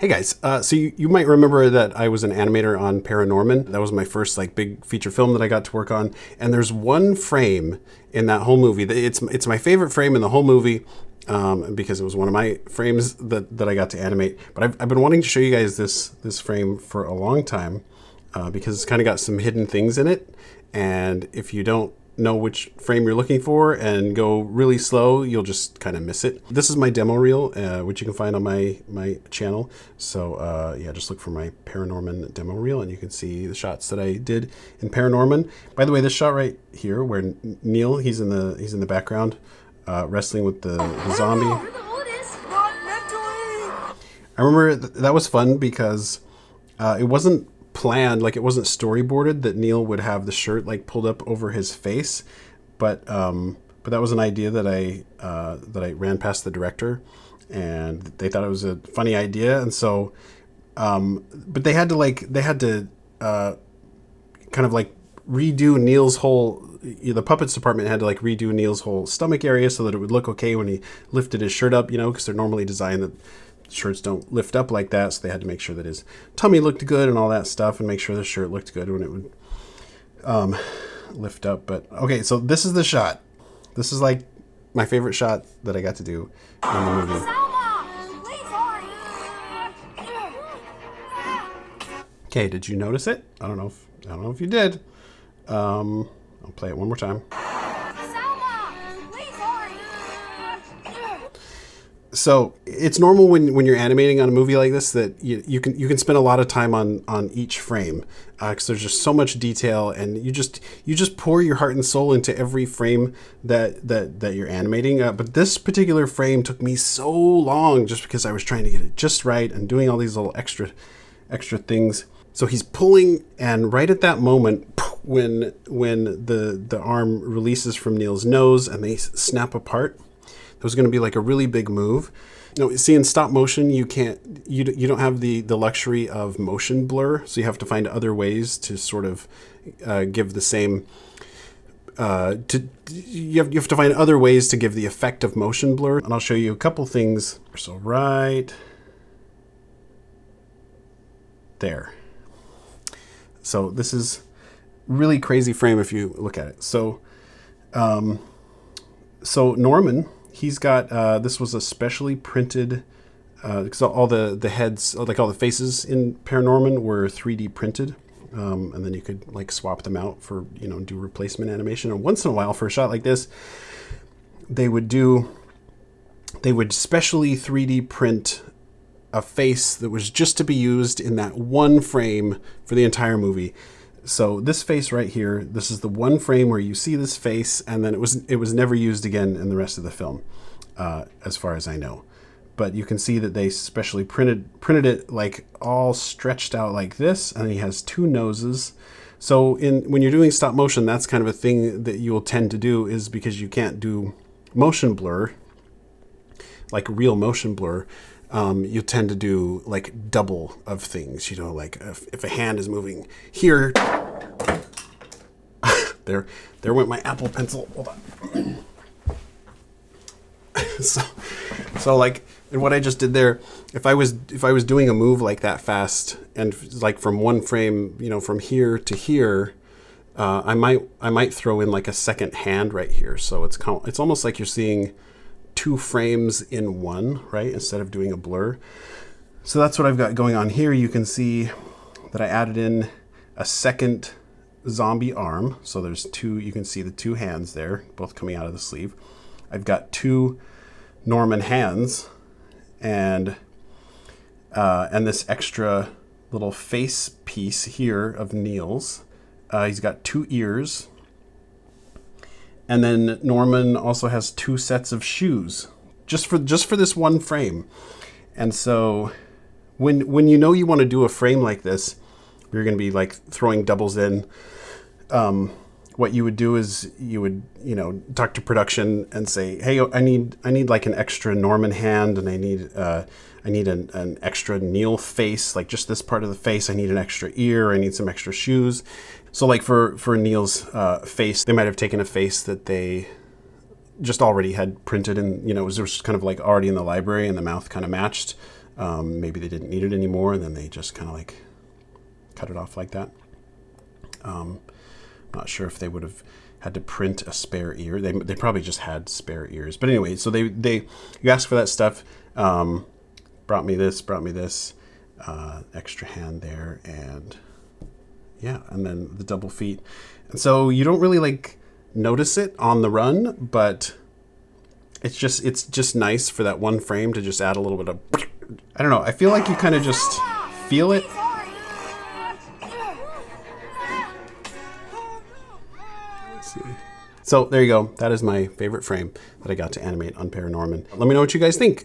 Hey guys, so you might remember that I was an animator on ParaNorman. That was my first like big feature film that I got to work on. And there's one frame in that whole movie. It's my favorite frame in the whole movie because it was one of my frames that I got to animate. But I've been wanting to show you guys this frame for a long time because it's kind of got some hidden things in it. And if you don't know which frame you're looking for and go really slow, you'll just kind of miss it. This is my demo reel, which you can find on my channel. So yeah, just look for my ParaNorman demo reel and you can see the shots that I did in ParaNorman. By the way, this shot right here where Neil, he's in the background wrestling with the zombie. I remember that was fun because it wasn't planned, like it wasn't storyboarded that Neil would have the shirt like pulled up over his face, but that was an idea that I ran past the director, and they thought it was a funny idea, and so but they had to kind of like redo Neil's whole, the puppets department had to like redo Neil's whole stomach area so that it would look okay when he lifted his shirt up, you know, because they're normally designed that shirts don't lift up like that, so they had to make sure that his tummy looked good and all that stuff, and make sure the shirt looked good when it would lift up. But okay, so this is the shot. This is like my favorite shot that I got to do in the movie. Okay, did you notice it? I don't know if you did. I'll play it one more time. So it's normal when you're animating on a movie like this that you can spend a lot of time on each frame because there's just so much detail, and you just pour your heart and soul into every frame that you're animating. But this particular frame took me so long just because I was trying to get it just right and doing all these little extra things. So he's pulling, and right at that moment when the arm releases from Neil's nose and they snap apart, it was going to be like a really big move. You know, see, in stop motion, you don't have the luxury of motion blur, so you have to find other ways to sort of give the same. You have to find other ways to give the effect of motion blur, and I'll show you a couple things. So right there. So this is really crazy frame if you look at it. So Norman. He's got, this was a specially printed, because all the heads, like all the faces in ParaNorman were 3D printed. And then you could like swap them out for, you know, do replacement animation. And once in a while for a shot like this, they would specially 3D print a face that was just to be used in that one frame for the entire movie. So this face right here, this is the one frame where you see this face, and then it was never used again in the rest of the film, as far as I know. But you can see that they specially printed it like all stretched out like this, and he has two noses. So when you're doing stop motion, that's kind of a thing that you will tend to do, is because you can't do motion blur, like real motion blur. You tend to do like double of things, you know, like if a hand is moving here, there went my Apple Pencil. Hold on. so like, and what I just did there, if I was doing a move like that fast and like from one frame, you know, from here to here, I might throw in like a second hand right here. So it's almost like you're seeing two frames in one, right? Instead of doing a blur. So that's what I've got going on here. You can see that I added in a second zombie arm. So there's two, you can see the two hands there, both coming out of the sleeve. I've got two Norman hands and this extra little face piece here of Neil's. He's got two ears. And then Norman also has two sets of shoes, just for this one frame. And so when you know you want to do a frame like this, you're going to be like throwing doubles in. What you would do is you would, you know, talk to production and say, hey, I need like an extra Norman hand, and I need an extra Neil face, like just this part of the face. I need an extra ear. I need some extra shoes. So like for Neil's face, they might have taken a face that they just already had printed, and, you know, it was just kind of like already in the library, and the mouth kind of matched Maybe they didn't need it anymore, and then they just kind of like cut it off like that. Not sure if they would have had to print a spare ear. They probably just had spare ears. But anyway, so you asked for that stuff. Brought me this, extra hand there, and yeah, and then the double feet. And so you don't really like notice it on the run, but it's just nice for that one frame to just add a little bit of, I don't know, I feel like you kind of just feel it. Let's see. So there you go. That is my favorite frame that I got to animate on ParaNorman. Let me know what you guys think.